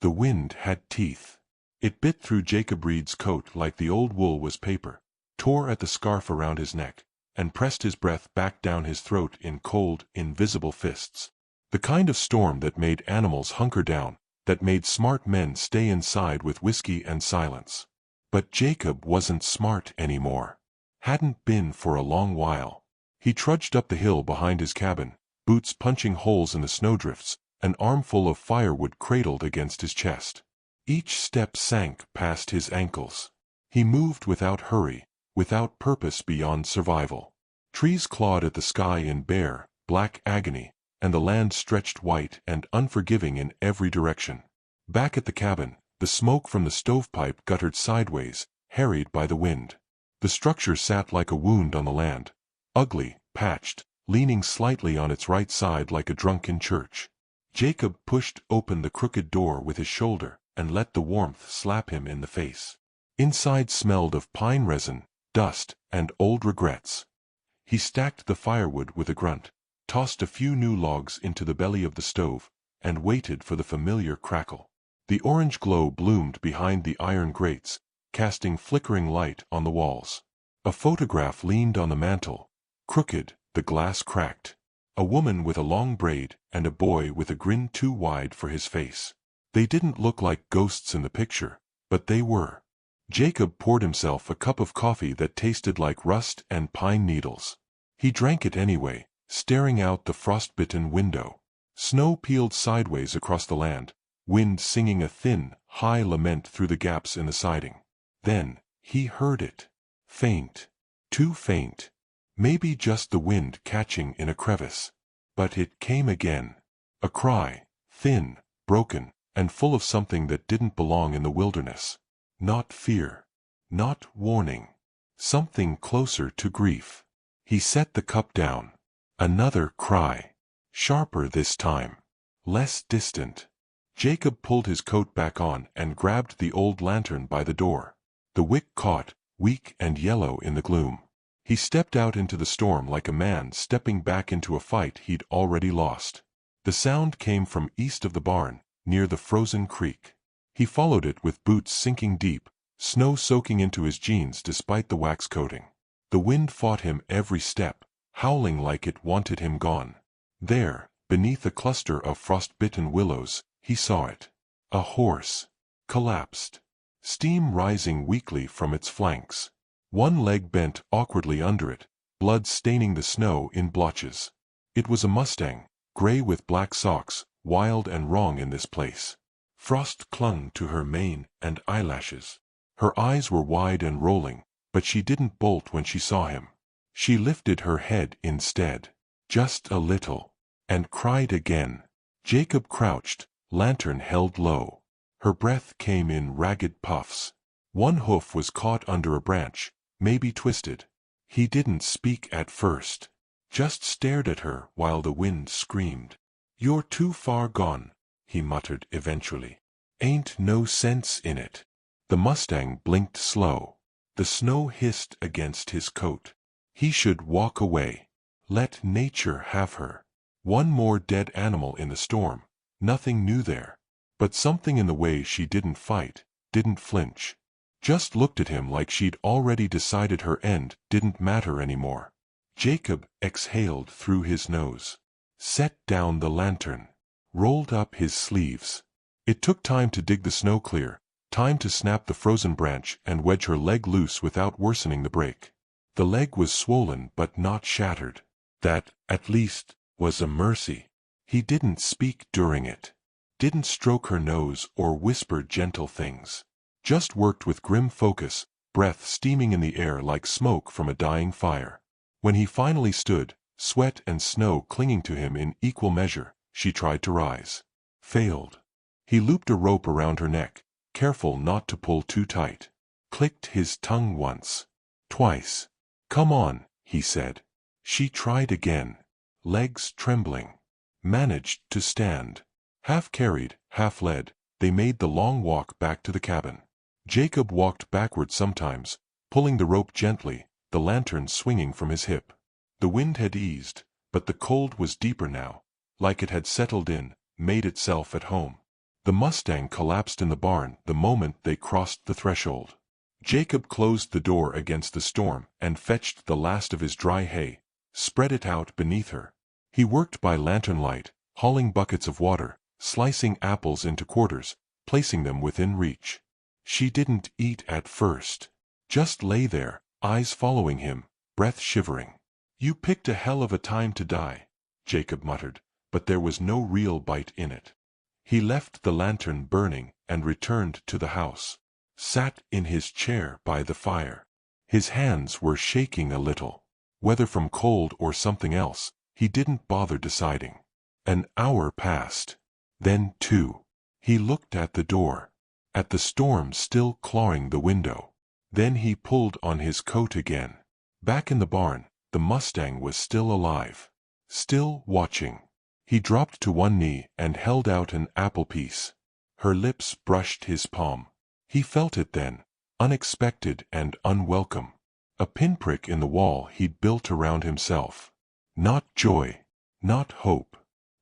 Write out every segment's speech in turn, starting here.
The wind had teeth. It bit through Jacob Reed's coat like the old wool was paper, tore at the scarf around his neck, and pressed his breath back down his throat in cold, invisible fists. The kind of storm that made animals hunker down, that made smart men stay inside with whiskey and silence. But Jacob wasn't smart anymore. Hadn't been for a long while. He trudged up the hill behind his cabin, boots punching holes in the snowdrifts, an armful of firewood cradled against his chest. Each step sank past his ankles. He moved without hurry, without purpose beyond survival. Trees clawed at the sky in bare, black agony, and the land stretched white and unforgiving in every direction. Back at the cabin, the smoke from the stovepipe guttered sideways, harried by the wind. The structure sat like a wound on the land, ugly, patched, leaning slightly on its right side like a drunken church. Jacob pushed open the crooked door with his shoulder and let the warmth slap him in the face. Inside smelled of pine resin, dust, and old regrets. He stacked the firewood with a grunt, tossed a few new logs into the belly of the stove, and waited for the familiar crackle. The orange glow bloomed behind the iron grates, casting flickering light on the walls. A photograph leaned on the mantel, crooked, the glass cracked. A woman with a long braid, and a boy with a grin too wide for his face. They didn't look like ghosts in the picture, but they were. Jacob poured himself a cup of coffee that tasted like rust and pine needles. He drank it anyway, staring out the frost-bitten window. Snow peeled sideways across the land, wind singing a thin, high lament through the gaps in the siding. Then, he heard it. Faint. Too faint. Maybe just the wind catching in a crevice. But it came again. A cry, thin, broken, and full of something that didn't belong in the wilderness. Not fear. Not warning. Something closer to grief. He set the cup down. Another cry. Sharper this time. Less distant. Jacob pulled his coat back on and grabbed the old lantern by the door. The wick caught, weak and yellow in the gloom. He stepped out into the storm like a man stepping back into a fight he'd already lost. The sound came from east of the barn, near the frozen creek. He followed it with boots sinking deep, snow soaking into his jeans despite the wax coating. The wind fought him every step, howling like it wanted him gone. There, beneath a cluster of frost-bitten willows, he saw it. A horse. Collapsed. Steam rising weakly from its flanks. One leg bent awkwardly under it, blood staining the snow in blotches. It was a Mustang, gray with black socks, wild and wrong in this place. Frost clung to her mane and eyelashes. Her eyes were wide and rolling, but she didn't bolt when she saw him. She lifted her head instead, just a little, and cried again. Jacob crouched, lantern held low. Her breath came in ragged puffs. One hoof was caught under a branch, maybe twisted. He didn't speak at first, just stared at her while the wind screamed. "You're too far gone," he muttered eventually. "Ain't no sense in it." The Mustang blinked slow. The snow hissed against his coat. He should walk away. Let nature have her. One more dead animal in the storm, nothing new there. But something in the way she didn't fight, didn't flinch. Just looked at him like she'd already decided her end didn't matter anymore. Jacob exhaled through his nose. Set down the lantern. Rolled up his sleeves. It took time to dig the snow clear, time to snap the frozen branch and wedge her leg loose without worsening the break. The leg was swollen but not shattered. That, at least, was a mercy. He didn't speak during it. Didn't stroke her nose or whisper gentle things. Just worked with grim focus, breath steaming in the air like smoke from a dying fire. When he finally stood, sweat and snow clinging to him in equal measure, she tried to rise. Failed. He looped a rope around her neck, careful not to pull too tight. Clicked his tongue once. Twice. "Come on," he said. She tried again. Legs trembling. Managed to stand. Half carried, half led, they made the long walk back to the cabin. Jacob walked backward sometimes, pulling the rope gently, the lantern swinging from his hip. The wind had eased, but the cold was deeper now, like it had settled in, made itself at home. The Mustang collapsed in the barn the moment they crossed the threshold. Jacob closed the door against the storm and fetched the last of his dry hay, spread it out beneath her. He worked by lantern light, hauling buckets of water, slicing apples into quarters, placing them within reach. She didn't eat at first. Just lay there, eyes following him, breath shivering. "You picked a hell of a time to die," Jacob muttered, but there was no real bite in it. He left the lantern burning and returned to the house. Sat in his chair by the fire. His hands were shaking a little. Whether from cold or something else, he didn't bother deciding. An hour passed. Then 2. He looked at the door. At the storm still clawing the window. Then he pulled on his coat again. Back in the barn, the Mustang was still alive. Still watching. He dropped to one knee and held out an apple piece. Her lips brushed his palm. He felt it then, unexpected and unwelcome. A pinprick in the wall he'd built around himself. Not joy. Not hope.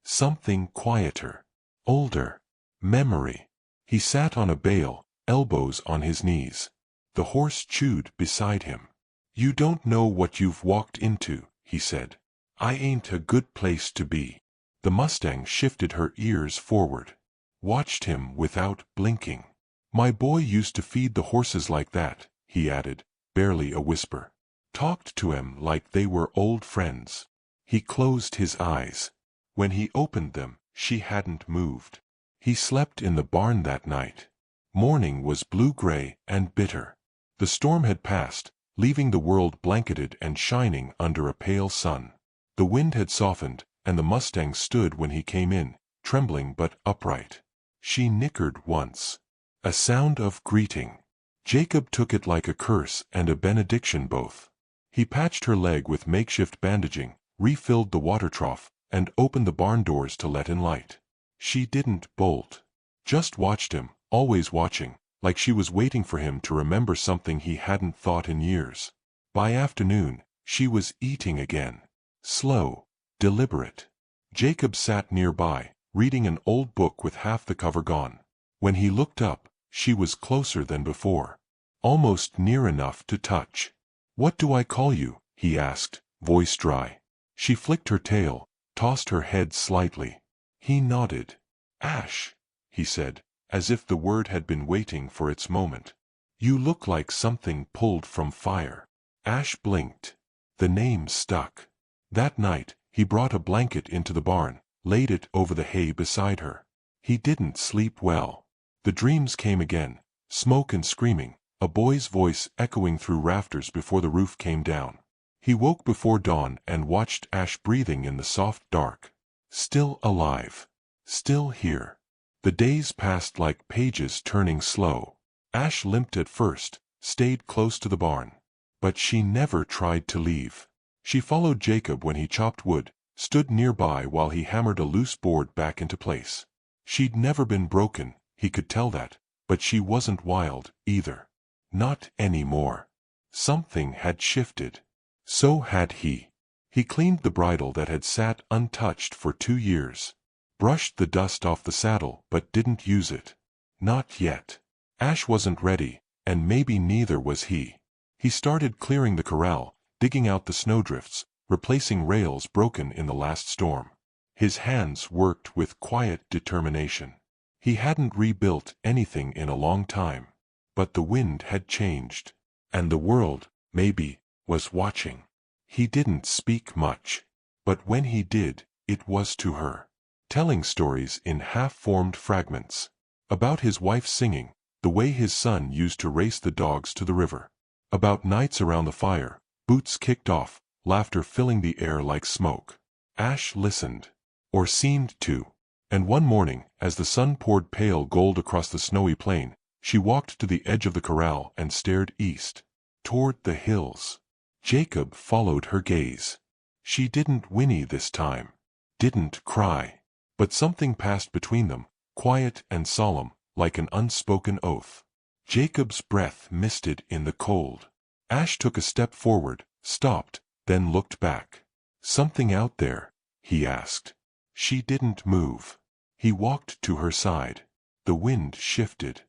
Something quieter. Older. Memory. He sat on a bale, elbows on his knees. The horse chewed beside him. "You don't know what you've walked into," he said. "I ain't a good place to be." The Mustang shifted her ears forward. Watched him without blinking. "My boy used to feed the horses like that," he added, barely a whisper. "Talked to 'em like they were old friends." He closed his eyes. When he opened them, she hadn't moved. He slept in the barn that night. Morning was blue-gray and bitter. The storm had passed, leaving the world blanketed and shining under a pale sun. The wind had softened, and the Mustang stood when he came in, trembling but upright. She nickered once. A sound of greeting. Jacob took it like a curse and a benediction both. He patched her leg with makeshift bandaging, refilled the water trough, and opened the barn doors to let in light. She didn't bolt. Just watched him, always watching, like she was waiting for him to remember something he hadn't thought in years. By afternoon, she was eating again. Slow, deliberate. Jacob sat nearby, reading an old book with half the cover gone. When he looked up, she was closer than before. Almost near enough to touch. "What do I call you?" he asked, voice dry. She flicked her tail, tossed her head slightly. He nodded. "Ash," he said, as if the word had been waiting for its moment. "You look like something pulled from fire." Ash blinked. The name stuck. That night, he brought a blanket into the barn, laid it over the hay beside her. He didn't sleep well. The dreams came again, smoke and screaming, a boy's voice echoing through rafters before the roof came down. He woke before dawn and watched Ash breathing in the soft dark. Still alive. Still here. The days passed like pages turning slow. Ash limped at first, stayed close to the barn. But she never tried to leave. She followed Jacob when he chopped wood, stood nearby while he hammered a loose board back into place. She'd never been broken, he could tell that, but she wasn't wild, either. Not anymore. Something had shifted. So had he. He cleaned the bridle that had sat untouched for 2 years. Brushed the dust off the saddle but didn't use it. Not yet. Ash wasn't ready, and maybe neither was he. He started clearing the corral, digging out the snowdrifts, replacing rails broken in the last storm. His hands worked with quiet determination. He hadn't rebuilt anything in a long time. But the wind had changed. And the world, maybe, was watching. He didn't speak much. But when he did, it was to her. Telling stories in half-formed fragments. About his wife singing, the way his son used to race the dogs to the river. About nights around the fire, boots kicked off, laughter filling the air like smoke. Ash listened. Or seemed to. And one morning, as the sun poured pale gold across the snowy plain, she walked to the edge of the corral and stared east. Toward the hills. Jacob followed her gaze. She didn't whinny this time. Didn't cry. But something passed between them, quiet and solemn, like an unspoken oath. Jacob's breath misted in the cold. Ash took a step forward, stopped, then looked back. "Something out there?" he asked. She didn't move. He walked to her side. The wind shifted,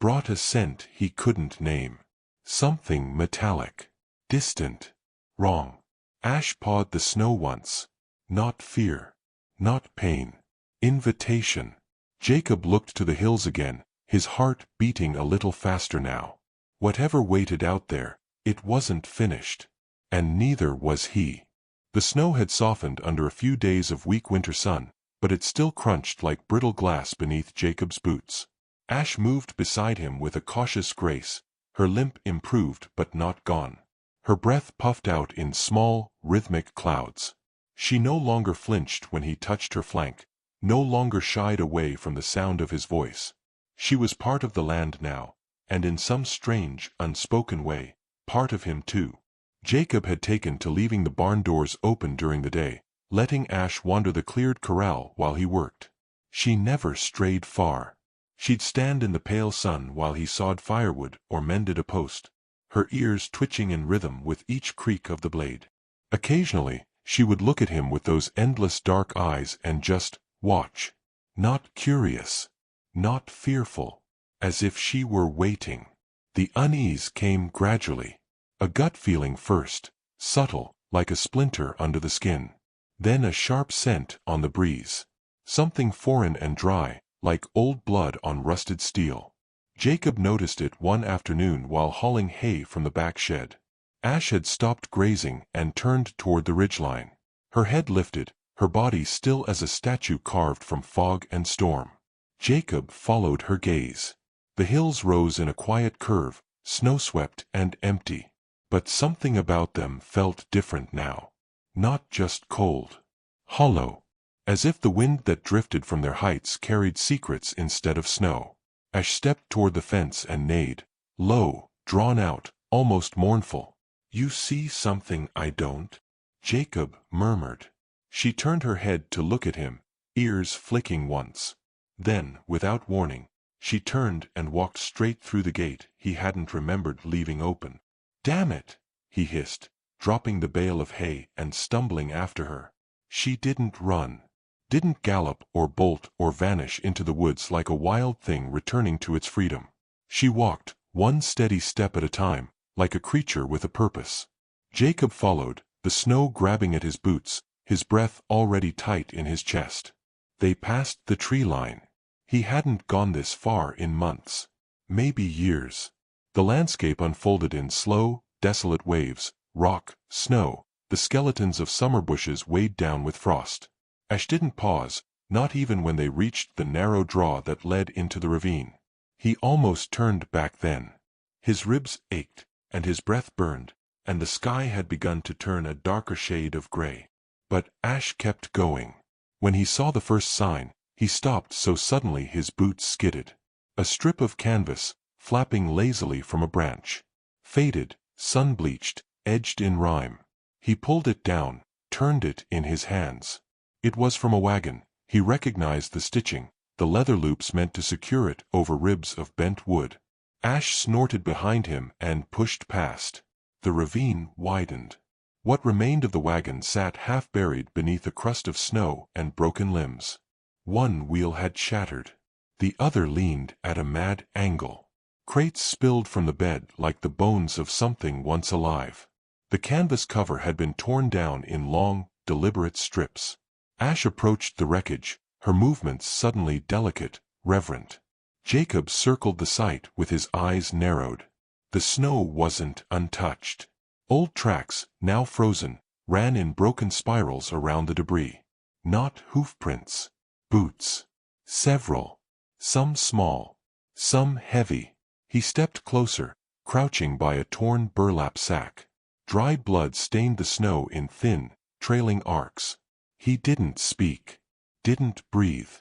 brought a scent he couldn't name. Something metallic, distant, wrong. Ash pawed the snow once. Not fear, not pain. Invitation. Jacob looked to the hills again, his heart beating a little faster now. Whatever waited out there, it wasn't finished. And neither was he. The snow had softened under a few days of weak winter sun, but it still crunched like brittle glass beneath Jacob's boots. Ash moved beside him with a cautious grace, her limp improved but not gone. Her breath puffed out in small, rhythmic clouds. She no longer flinched when he touched her flank, no longer shied away from the sound of his voice. She was part of the land now, and in some strange, unspoken way, part of him too. Jacob had taken to leaving the barn doors open during the day, letting Ash wander the cleared corral while he worked. She never strayed far. She'd stand in the pale sun while he sawed firewood or mended a post, her ears twitching in rhythm with each creak of the blade. Occasionally, she would look at him with those endless dark eyes and just watch. Not curious, not fearful, as if she were waiting. The unease came gradually. A gut feeling first, subtle, like a splinter under the skin. Then a sharp scent on the breeze. Something foreign and dry, like old blood on rusted steel. Jacob noticed it one afternoon while hauling hay from the back shed. Ash had stopped grazing and turned toward the ridgeline. Her head lifted, her body still as a statue carved from fog and storm. Jacob followed her gaze. The hills rose in a quiet curve, snow-swept and empty. But something about them felt different now. Not just cold. Hollow. As if the wind that drifted from their heights carried secrets instead of snow. Ash stepped toward the fence and neighed, low, drawn out, almost mournful. "You see something I don't?" Jacob murmured. She turned her head to look at him, ears flicking once. Then, without warning, she turned and walked straight through the gate he hadn't remembered leaving open. "Damn it!" he hissed, dropping the bale of hay and stumbling after her. She didn't run. Didn't gallop or bolt or vanish into the woods like a wild thing returning to its freedom. She walked, one steady step at a time, like a creature with a purpose. Jacob followed, the snow grabbing at his boots, his breath already tight in his chest. They passed the tree line. He hadn't gone this far in months. Maybe years. The landscape unfolded in slow, desolate waves, rock, snow, the skeletons of summer bushes weighed down with frost. Ash didn't pause, not even when they reached the narrow draw that led into the ravine. He almost turned back then. His ribs ached, and his breath burned, and the sky had begun to turn a darker shade of gray. But Ash kept going. When he saw the first sign, he stopped so suddenly his boots skidded. A strip of canvas, flapping lazily from a branch. Faded, sun-bleached, edged in rime. He pulled it down, turned it in his hands. It was from a wagon. He recognized the stitching, the leather loops meant to secure it over ribs of bent wood. Ash snorted behind him and pushed past. The ravine widened. What remained of the wagon sat half-buried beneath a crust of snow and broken limbs. One wheel had shattered. The other leaned at a mad angle. Crates spilled from the bed like the bones of something once alive. The canvas cover had been torn down in long, deliberate strips. Ash approached the wreckage, her movements suddenly delicate, reverent. Jacob circled the site with his eyes narrowed. The snow wasn't untouched. Old tracks, now frozen, ran in broken spirals around the debris. Not hoofprints. Boots. Several. Some small. Some heavy. He stepped closer, crouching by a torn burlap sack. Dry blood stained the snow in thin, trailing arcs. He didn't speak. Didn't breathe.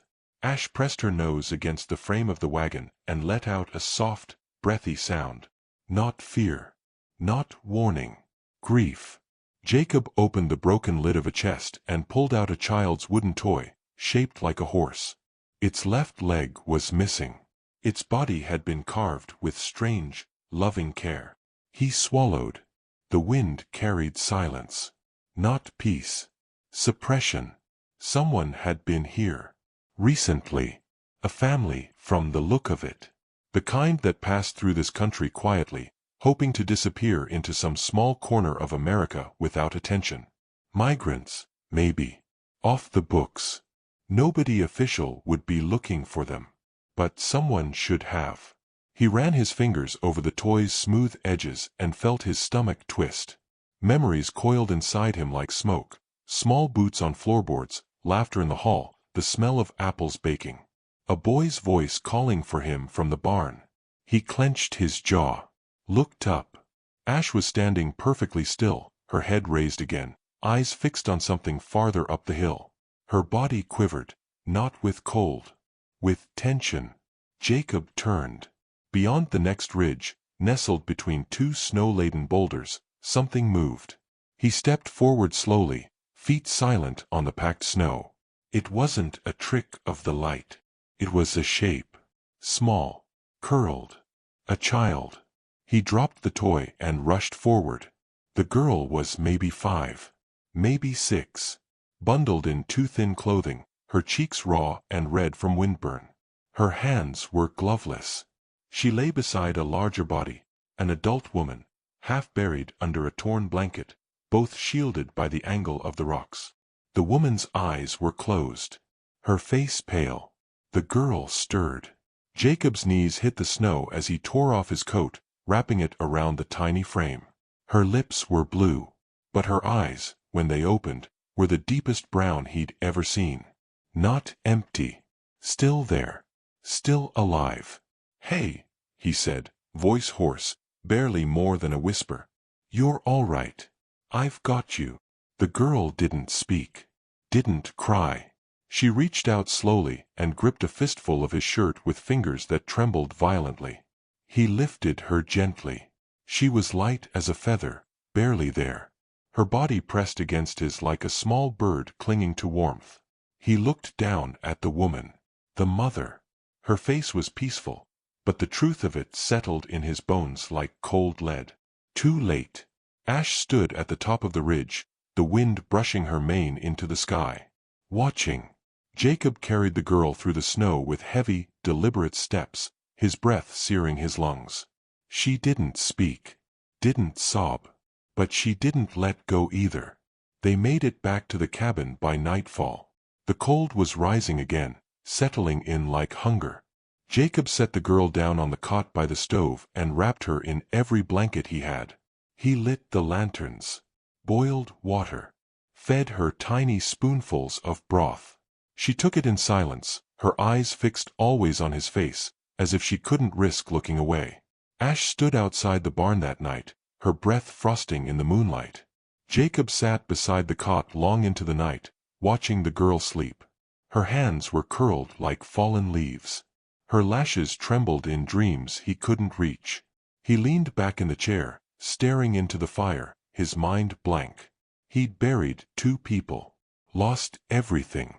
Ash pressed her nose against the frame of the wagon and let out a soft, breathy sound. Not fear. Not warning. Grief. Jacob opened the broken lid of a chest and pulled out a child's wooden toy, shaped like a horse. Its left leg was missing. Its body had been carved with strange, loving care. He swallowed. The wind carried silence. Not peace. Suppression. Someone had been here. Recently. A family, from the look of it. The kind that passed through this country quietly, hoping to disappear into some small corner of America without attention. Migrants, maybe. Off the books. Nobody official would be looking for them. But someone should have. He ran his fingers over the toy's smooth edges and felt his stomach twist. Memories coiled inside him like smoke. Small boots on floorboards, laughter in the hall, the smell of apples baking. A boy's voice calling for him from the barn. He clenched his jaw. Looked up. Ash was standing perfectly still, her head raised again, eyes fixed on something farther up the hill. Her body quivered, not with cold, with tension. Jacob turned. Beyond the next ridge, nestled between two snow-laden boulders, something moved. He stepped forward slowly, feet silent on the packed snow. It wasn't a trick of the light. It was a shape. Small. Curled. A child. He dropped the toy and rushed forward. The girl was maybe 5. Maybe 6. Bundled in too thin clothing, her cheeks raw and red from windburn. Her hands were gloveless. She lay beside a larger body, an adult woman, half buried under a torn blanket, both shielded by the angle of the rocks. The woman's eyes were closed. Her face pale. The girl stirred. Jacob's knees hit the snow as he tore off his coat, wrapping it around the tiny frame. Her lips were blue, but her eyes, when they opened, were the deepest brown he'd ever seen. Not empty. Still there. Still alive. "Hey," he said, voice hoarse, barely more than a whisper. "You're all right. I've got you." The girl didn't speak. Didn't cry. She reached out slowly and gripped a fistful of his shirt with fingers that trembled violently. He lifted her gently. She was light as a feather, barely there. Her body pressed against his like a small bird clinging to warmth. He looked down at the woman. The mother. Her face was peaceful, but the truth of it settled in his bones like cold lead. Too late. Ash stood at the top of the ridge, the wind brushing her mane into the sky. Watching. Jacob carried the girl through the snow with heavy, deliberate steps, his breath searing his lungs. She didn't speak. Didn't sob. But she didn't let go either. They made it back to the cabin by nightfall. The cold was rising again, settling in like hunger. Jacob set the girl down on the cot by the stove and wrapped her in every blanket he had. He lit the lanterns. Boiled water. Fed her tiny spoonfuls of broth. She took it in silence, her eyes fixed always on his face, as if she couldn't risk looking away. Ash stood outside the barn that night, her breath frosting in the moonlight. Jacob sat beside the cot long into the night, watching the girl sleep. Her hands were curled like fallen leaves. Her lashes trembled in dreams he couldn't reach. He leaned back in the chair, staring into the fire, his mind blank. He'd buried 2 people. Lost everything.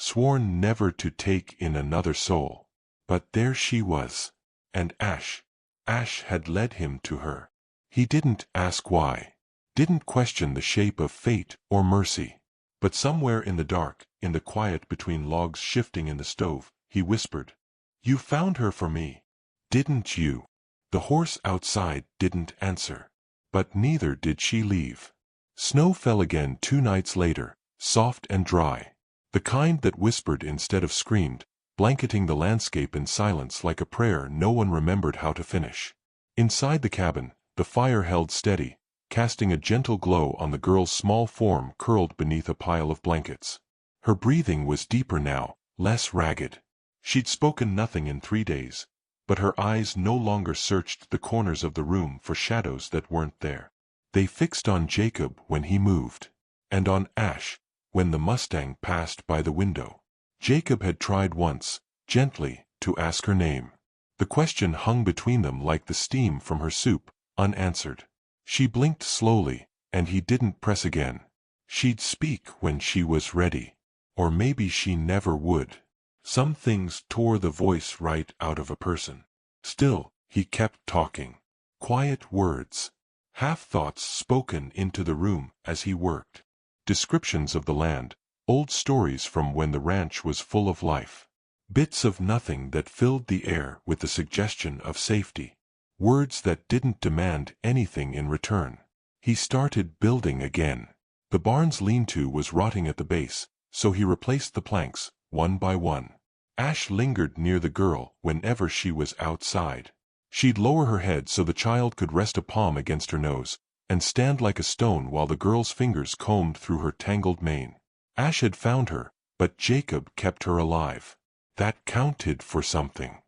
Sworn never to take in another soul. But there she was. And Ash. Ash had led him to her. He didn't ask why. Didn't question the shape of fate or mercy. But somewhere in the dark, in the quiet between logs shifting in the stove, he whispered, "You found her for me, didn't you?" The horse outside didn't answer. But neither did she leave. Snow fell again 2 nights later, soft and dry. The kind that whispered instead of screamed, blanketing the landscape in silence like a prayer no one remembered how to finish. Inside the cabin, the fire held steady, casting a gentle glow on the girl's small form curled beneath a pile of blankets. Her breathing was deeper now, less ragged. She'd spoken nothing in 3 days, but her eyes no longer searched the corners of the room for shadows that weren't there. They fixed on Jacob when he moved, and on Ash, when the Mustang passed by the window. Jacob had tried once, gently, to ask her name. The question hung between them like the steam from her soup, unanswered. She blinked slowly, and he didn't press again. She'd speak when she was ready. Or maybe she never would. Some things tore the voice right out of a person. Still, he kept talking. Quiet words. Half-thoughts spoken into the room as he worked. Descriptions of the land, old stories from when the ranch was full of life. Bits of nothing that filled the air with the suggestion of safety. Words that didn't demand anything in return. He started building again. The barn's lean-to was rotting at the base, so he replaced the planks, one by one. Ash lingered near the girl whenever she was outside. She'd lower her head so the child could rest a palm against her nose, and stand like a stone while the girl's fingers combed through her tangled mane. Ash had found her, but Jacob kept her alive. That counted for something.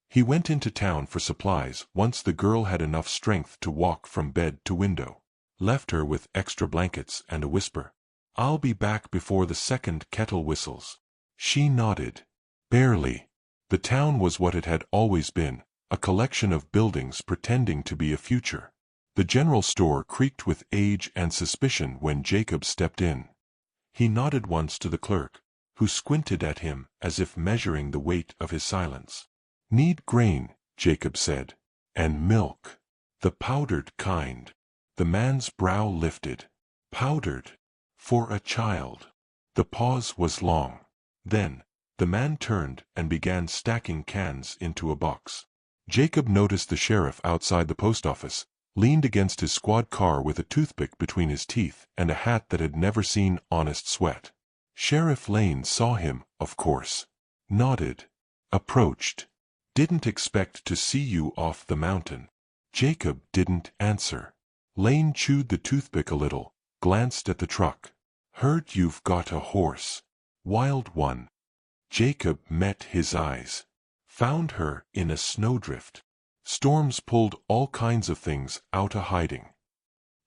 He went into town for supplies once the girl had enough strength to walk from bed to window. Left her with extra blankets and a whisper. "I'll be back before the second kettle whistles." She nodded. Barely. The town was what it had always been, a collection of buildings pretending to be a future. The general store creaked with age and suspicion when Jacob stepped in. He nodded once to the clerk, who squinted at him as if measuring the weight of his silence. "Need grain," Jacob said. "And milk. The powdered kind." The man's brow lifted. Powdered? For a child. The pause was long. Then, the man turned and began stacking cans into a box. Jacob noticed the sheriff outside the post office, leaned against his squad car with a toothpick between his teeth and a hat that had never seen honest sweat. Sheriff Lane saw him, of course. Nodded. Approached. "Didn't expect to see you off the mountain." Jacob didn't answer. Lane chewed the toothpick a little, glanced at the truck. "Heard you've got a horse. Wild one." Jacob met his eyes. "Found her in a snowdrift. Storms pulled all kinds of things out of hiding."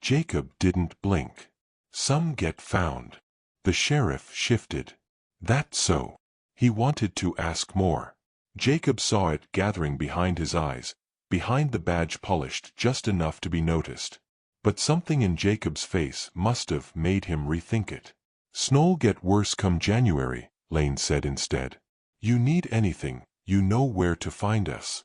Jacob didn't blink. "Some get found." The sheriff shifted. "That so?" He wanted to ask more. Jacob saw it gathering behind his eyes, behind the badge polished just enough to be noticed. But something in Jacob's face must have made him rethink it. "Snow'll get worse come January," Lane said instead. "You need anything, you know where to find us."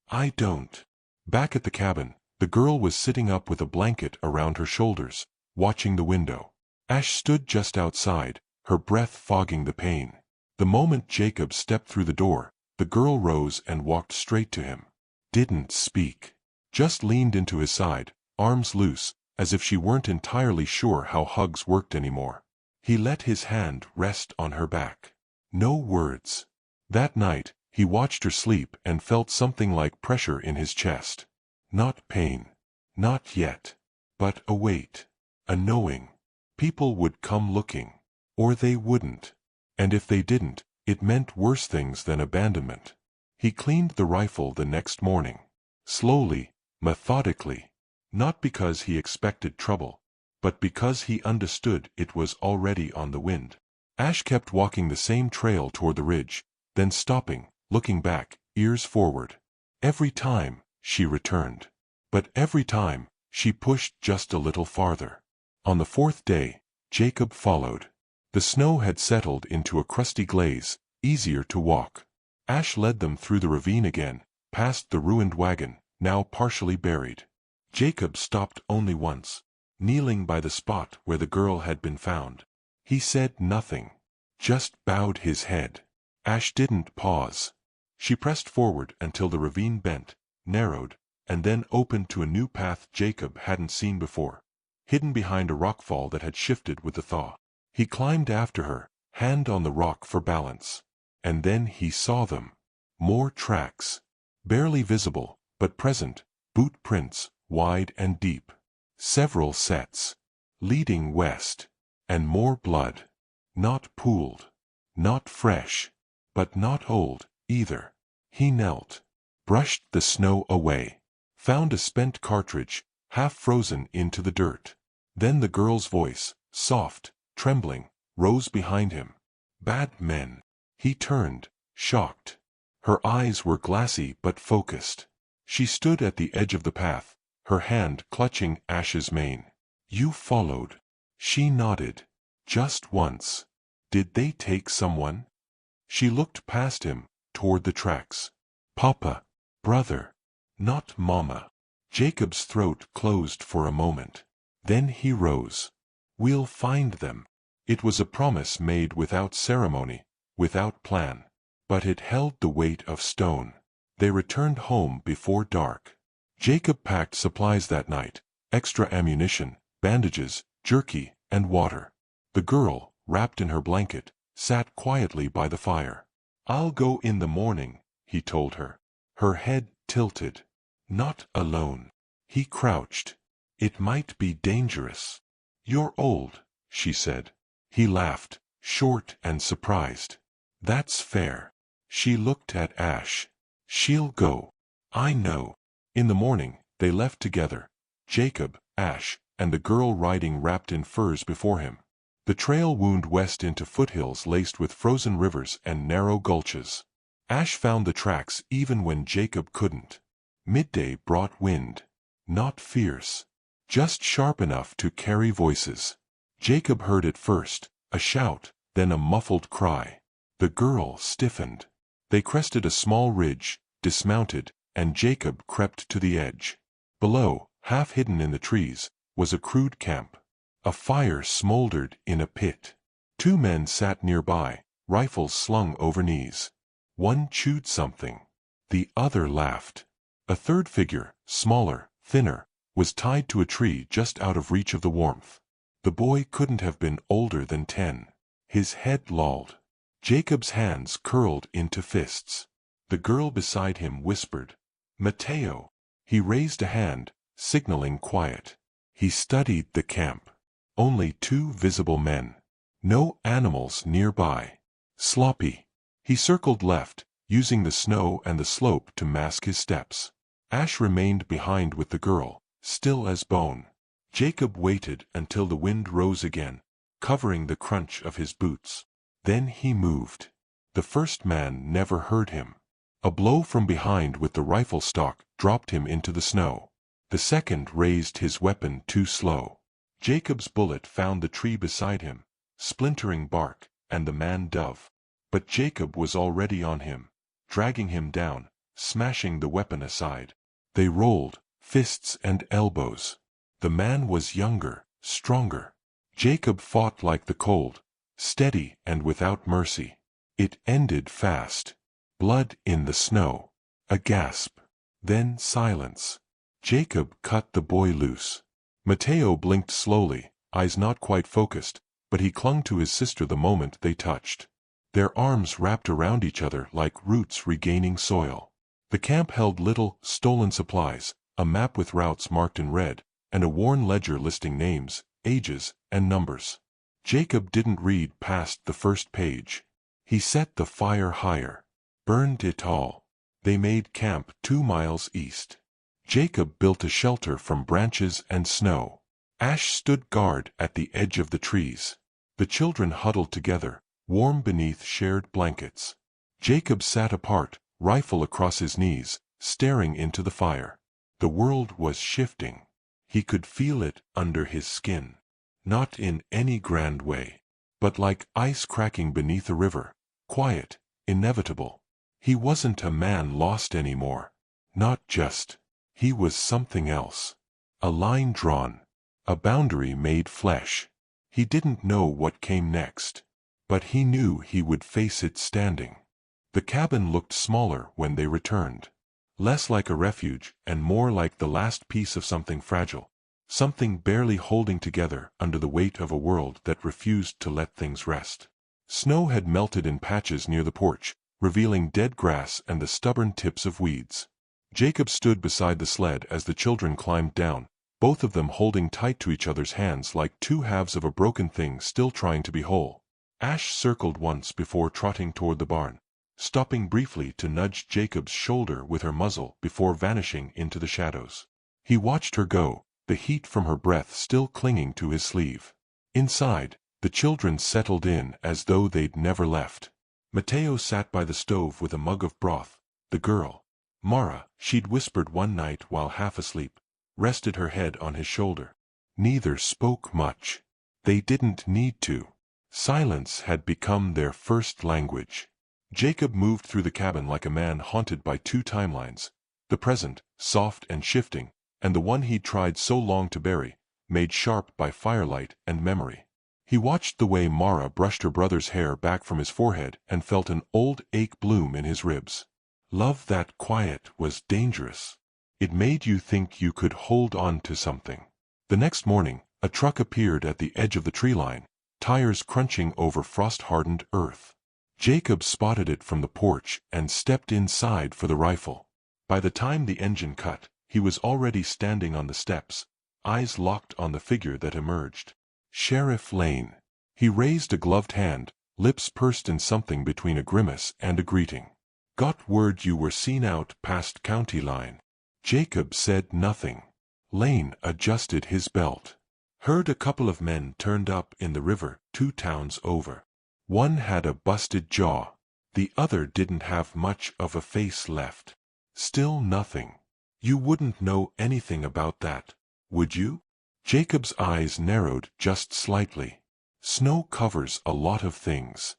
"I don't." Back at the cabin, the girl was sitting up with a blanket around her shoulders, watching the window. Ash stood just outside, her breath fogging the pain. The moment Jacob stepped through the door, the girl rose and walked straight to him. Didn't speak. Just leaned into his side, arms loose, as if she weren't entirely sure how hugs worked anymore. He let his hand rest on her back. No words. That night, he watched her sleep and felt something like pressure in his chest. Not pain. Not yet. But a weight. A knowing. People would come looking. Or they wouldn't. And if they didn't, it meant worse things than abandonment. He cleaned the rifle the next morning. Slowly, methodically. Not because he expected trouble, but because he understood it was already on the wind. Ash kept walking the same trail toward the ridge, then stopping, looking back, ears forward. Every time, she returned. But every time, she pushed just a little farther. On the fourth day, Jacob followed. The snow had settled into a crusty glaze, easier to walk. Ash led them through the ravine again, past the ruined wagon, now partially buried. Jacob stopped only once, kneeling by the spot where the girl had been found. He said nothing, just bowed his head. Ash didn't pause. She pressed forward until the ravine bent, narrowed, and then opened to a new path Jacob hadn't seen before, hidden behind a rockfall that had shifted with the thaw. He climbed after her, hand on the rock for balance. And then he saw them. More tracks. Barely visible, but present, boot prints, wide and deep. Several sets. Leading west. And more blood. Not pooled. Not fresh. But not old, either. He knelt. Brushed the snow away. Found a spent cartridge, half frozen into the dirt. Then the girl's voice, soft, trembling, rose behind him. "Bad men." He turned, shocked. Her eyes were glassy but focused. She stood at the edge of the path, her hand clutching Ash's mane. "You followed." She nodded. "Just once." "Did they take someone?" She looked past him, toward the tracks. "Papa. Brother. Not Mama." Jacob's throat closed for a moment. Then he rose. "We'll find them." It was a promise made without ceremony, without plan. but it held the weight of stone. They returned home before dark. Jacob packed supplies that night: extra ammunition, bandages, jerky, and water. The girl, wrapped in her blanket, sat quietly by the fire. "I'll go in the morning," he told her. Her head tilted. "Not alone." He crouched. "It might be dangerous." "You're old," she said. He laughed, short and surprised. "That's fair." She looked at Ash. "She'll go." "I know." In the morning, they left together, Jacob, Ash, and the girl riding wrapped in furs before him. The trail wound west into foothills laced with frozen rivers and narrow gulches. Ash found the tracks even when Jacob couldn't. Midday brought wind. Not fierce. Just sharp enough to carry voices. Jacob heard it first, a shout, then a muffled cry. The girl stiffened. They crested a small ridge, dismounted, and Jacob crept to the edge. Below, half hidden in the trees, was a crude camp. A fire smoldered in a pit. Two men sat nearby, rifles slung over knees. One chewed something. The other laughed. A third figure, smaller, thinner, was tied to a tree just out of reach of the warmth. The boy couldn't have been older than 10. His head lolled. Jacob's hands curled into fists. The girl beside him whispered, "Mateo." He raised a hand, signaling quiet. He studied the camp. Only 2 visible men. No animals nearby. Sloppy. He circled left, using the snow and the slope to mask his steps. Ash remained behind with the girl, still as bone. Jacob waited until the wind rose again, covering the crunch of his boots. Then he moved. The first man never heard him. A blow from behind with the rifle stock dropped him into the snow. The second raised his weapon too slow. Jacob's bullet found the tree beside him, splintering bark, and the man dove. But Jacob was already on him, dragging him down, smashing the weapon aside. They rolled, fists and elbows. The man was younger, stronger. Jacob fought like the cold, steady and without mercy. It ended fast. Blood in the snow. A gasp. Then silence. Jacob cut the boy loose. Mateo blinked slowly, eyes not quite focused, but he clung to his sister the moment they touched. Their arms wrapped around each other like roots regaining soil. The camp held little, stolen supplies, a map with routes marked in red, and a worn ledger listing names, ages, and numbers. Jacob didn't read past the first page. He set the fire higher. Burned it all. They made camp 2 miles east. Jacob built a shelter from branches and snow. Ash stood guard at the edge of the trees. The children huddled together, warm beneath shared blankets. Jacob sat apart, rifle across his knees, staring into the fire. The world was shifting. He could feel it under his skin. Not in any grand way, but like ice cracking beneath a river, quiet, inevitable. He wasn't a man lost anymore. Not just. He was something else. A line drawn. A boundary made flesh. He didn't know what came next. But he knew he would face it standing. The cabin looked smaller when they returned. Less like a refuge and more like the last piece of something fragile. Something barely holding together under the weight of a world that refused to let things rest. Snow had melted in patches near the porch, revealing dead grass and the stubborn tips of weeds. Jacob stood beside the sled as the children climbed down, both of them holding tight to each other's hands like 2 halves of a broken thing still trying to be whole. Ash circled once before trotting toward the barn, stopping briefly to nudge Jacob's shoulder with her muzzle before vanishing into the shadows. He watched her go, the heat from her breath still clinging to his sleeve. Inside, the children settled in as though they'd never left. Mateo sat by the stove with a mug of broth. The girl, Mara, she'd whispered one night while half asleep, rested her head on his shoulder. Neither spoke much. They didn't need to. Silence had become their first language. Jacob moved through the cabin like a man haunted by 2 timelines, the present, soft and shifting, and the one he'd tried so long to bury, made sharp by firelight and memory. He watched the way Mara brushed her brother's hair back from his forehead and felt an old ache bloom in his ribs. Love that quiet was dangerous. It made you think you could hold on to something. The next morning, a truck appeared at the edge of the tree line, tires crunching over frost-hardened earth. Jacob spotted it from the porch and stepped inside for the rifle. By the time the engine cut, he was already standing on the steps, eyes locked on the figure that emerged. Sheriff Lane. He raised a gloved hand, lips pursed in something between a grimace and a greeting. Got word you were seen out past county line. Jacob said nothing. Lane adjusted his belt. Heard a couple of men turned up in the river 2 towns over. One had a busted jaw. The other didn't have much of a face left. Still nothing. You wouldn't know anything about that, would you? Jacob's eyes narrowed just slightly. Snow covers a lot of things.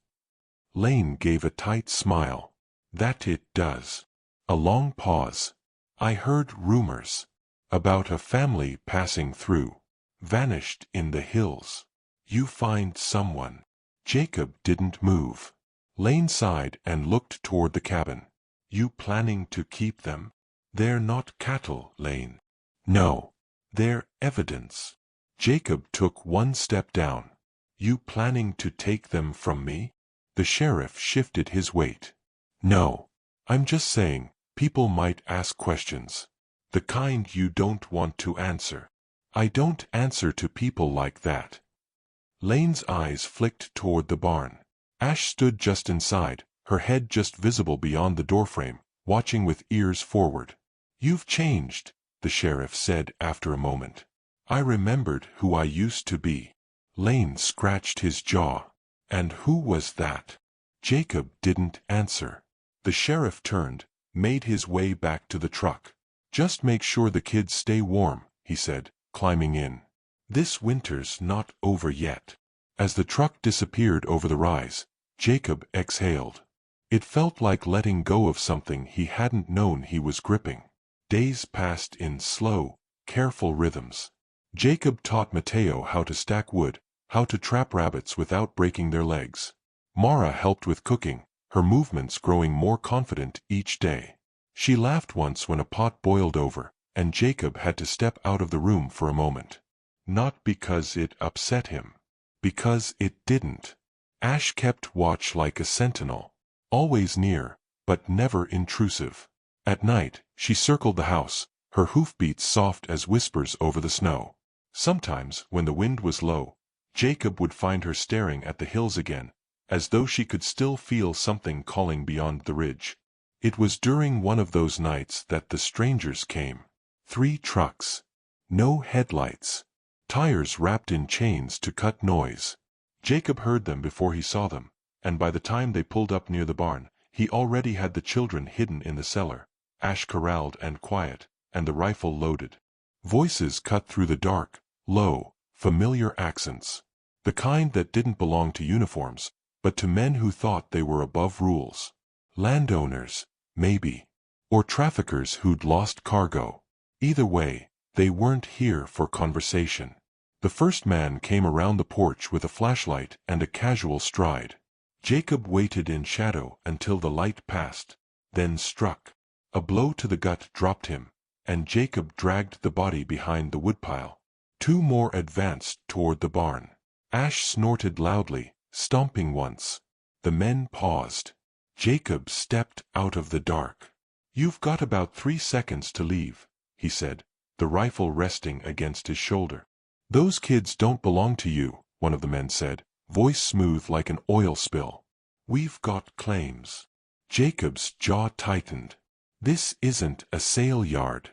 Lane gave a tight smile. That it does. A long pause. I heard rumors. About a family passing through. Vanished in the hills. You find someone. Jacob didn't move. Lane sighed and looked toward the cabin. You planning to keep them? They're not cattle, Lane. No. They're evidence. Jacob took one step down. You planning to take them from me? The sheriff shifted his weight. No. I'm just saying, people might ask questions. The kind you don't want to answer. I don't answer to people like that. Lane's eyes flicked toward the barn. Ash stood just inside, her head just visible beyond the doorframe, watching with ears forward. You've changed, the sheriff said after a moment. I remembered who I used to be. Lane scratched his jaw. And who was that? Jacob didn't answer. The sheriff turned, made his way back to the truck. Just make sure the kids stay warm, he said, climbing in. This winter's not over yet. As the truck disappeared over the rise, Jacob exhaled. It felt like letting go of something he hadn't known he was gripping. Days passed in slow, careful rhythms. Jacob taught Mateo how to stack wood, how to trap rabbits without breaking their legs. Mara helped with cooking, her movements growing more confident each day. She laughed once when a pot boiled over, and Jacob had to step out of the room for a moment. Not because it upset him. Because it didn't. Ash kept watch like a sentinel. Always near, but never intrusive. At night, she circled the house, her hoofbeats soft as whispers over the snow. Sometimes, when the wind was low, Jacob would find her staring at the hills again, as though she could still feel something calling beyond the ridge. It was during one of those nights that the strangers came. 3 trucks. No headlights. Tires wrapped in chains to cut noise. Jacob heard them before he saw them, and by the time they pulled up near the barn, he already had the children hidden in the cellar, Ash corralled and quiet, and the rifle loaded. Voices cut through the dark, low, familiar accents. The kind that didn't belong to uniforms, but to men who thought they were above rules. Landowners, maybe. Or traffickers who'd lost cargo. Either way, they weren't here for conversation. The first man came around the porch with a flashlight and a casual stride. Jacob waited in shadow until the light passed, then struck. A blow to the gut dropped him, and Jacob dragged the body behind the woodpile. 2 more advanced toward the barn. Ash snorted loudly, stomping once. The men paused. Jacob stepped out of the dark. You've got about 3 seconds to leave, he said, the rifle resting against his shoulder. Those kids don't belong to you, one of the men said, voice smooth like an oil spill. We've got claims. Jacob's jaw tightened. This isn't a sale yard.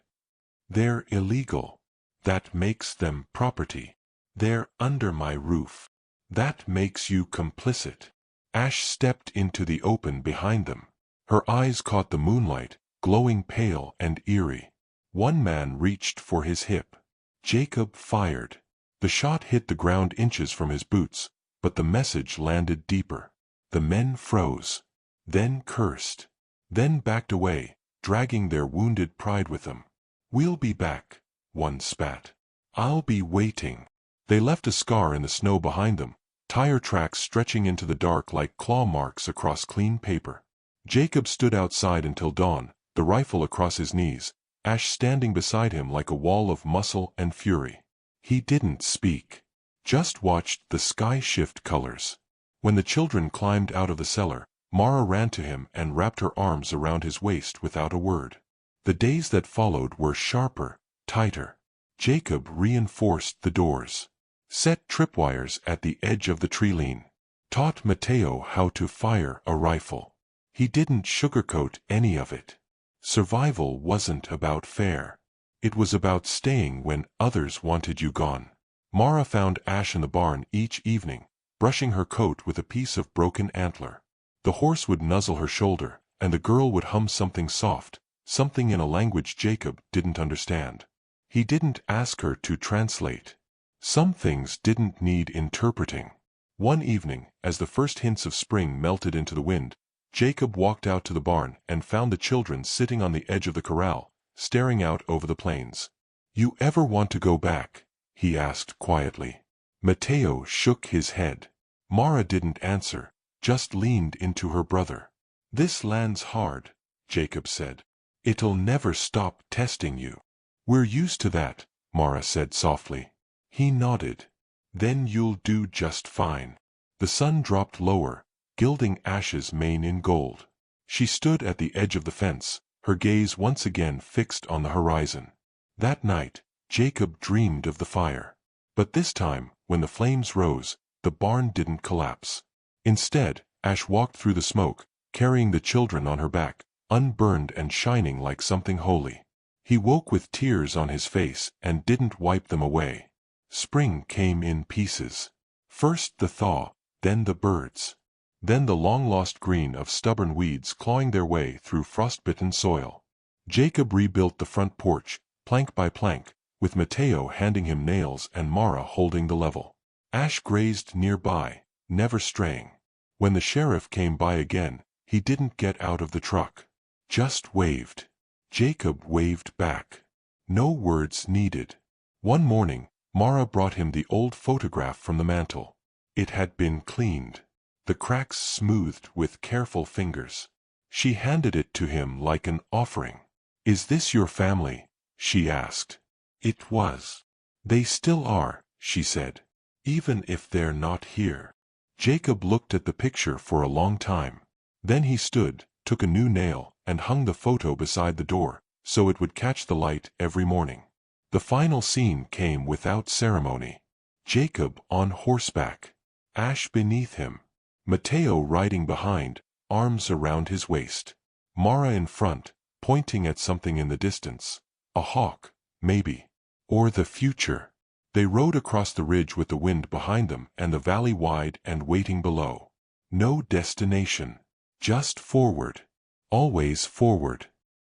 They're illegal. That makes them property. They're under my roof. That makes you complicit. Ash stepped into the open behind them. Her eyes caught the moonlight, glowing pale and eerie. One man reached for his hip. Jacob fired. The shot hit the ground inches from his boots, but the message landed deeper. The men froze. Then cursed. Then backed away, dragging their wounded pride with them. We'll be back, one spat. I'll be waiting. They left a scar in the snow behind them, tire tracks stretching into the dark like claw marks across clean paper. Jacob stood outside until dawn, the rifle across his knees, Ash standing beside him like a wall of muscle and fury. He didn't speak, just watched the sky shift colors. When the children climbed out of the cellar, Mara ran to him and wrapped her arms around his waist without a word. The days that followed were sharper, tighter. Jacob reinforced the doors, set tripwires at the edge of the tree lean, taught Mateo how to fire a rifle. He didn't sugarcoat any of it. Survival wasn't about fair. It was about staying when others wanted you gone. Mara found Ash in the barn each evening, brushing her coat with a piece of broken antler. The horse would nuzzle her shoulder, and the girl would hum something soft, something in a language Jacob didn't understand. He didn't ask her to translate. Some things didn't need interpreting. One evening, as the first hints of spring melted into the wind, Jacob walked out to the barn and found the children sitting on the edge of the corral, staring out over the plains. "You ever want to go back?" he asked quietly. Mateo shook his head. Mara didn't answer, just leaned into her brother. "This land's hard," Jacob said. "It'll never stop testing you." "We're used to that," Mara said softly. He nodded. "Then you'll do just fine." The sun dropped lower, gilding Ash's mane in gold. She stood at the edge of the fence, her gaze once again fixed on the horizon. That night, Jacob dreamed of the fire. But this time, when the flames rose, the barn didn't collapse. Instead, Ash walked through the smoke, carrying the children on her back, unburned and shining like something holy. He woke with tears on his face and didn't wipe them away. Spring came in pieces. First the thaw, then the birds. Then the long-lost green of stubborn weeds clawing their way through frostbitten soil. Jacob rebuilt the front porch, plank by plank, with Mateo handing him nails and Mara holding the level. Ash grazed nearby, never straying. When the sheriff came by again, he didn't get out of the truck. Just waved. Jacob waved back. No words needed. One morning, Mara brought him the old photograph from the mantel. It had been cleaned, the cracks smoothed with careful fingers. She handed it to him like an offering. "Is this your family?" she asked. It was. "They still are," she said, "even if they're not here." Jacob looked at the picture for a long time. Then he stood, took a new nail, and hung the photo beside the door, so it would catch the light every morning. The final scene came without ceremony. Jacob on horseback, Ash beneath him, Mateo riding behind, arms around his waist, Mara in front, pointing at something in the distance. A hawk, maybe. Or the future. They rode across the ridge with the wind behind them and the valley wide and waiting below. No destination. Just forward. Always forward.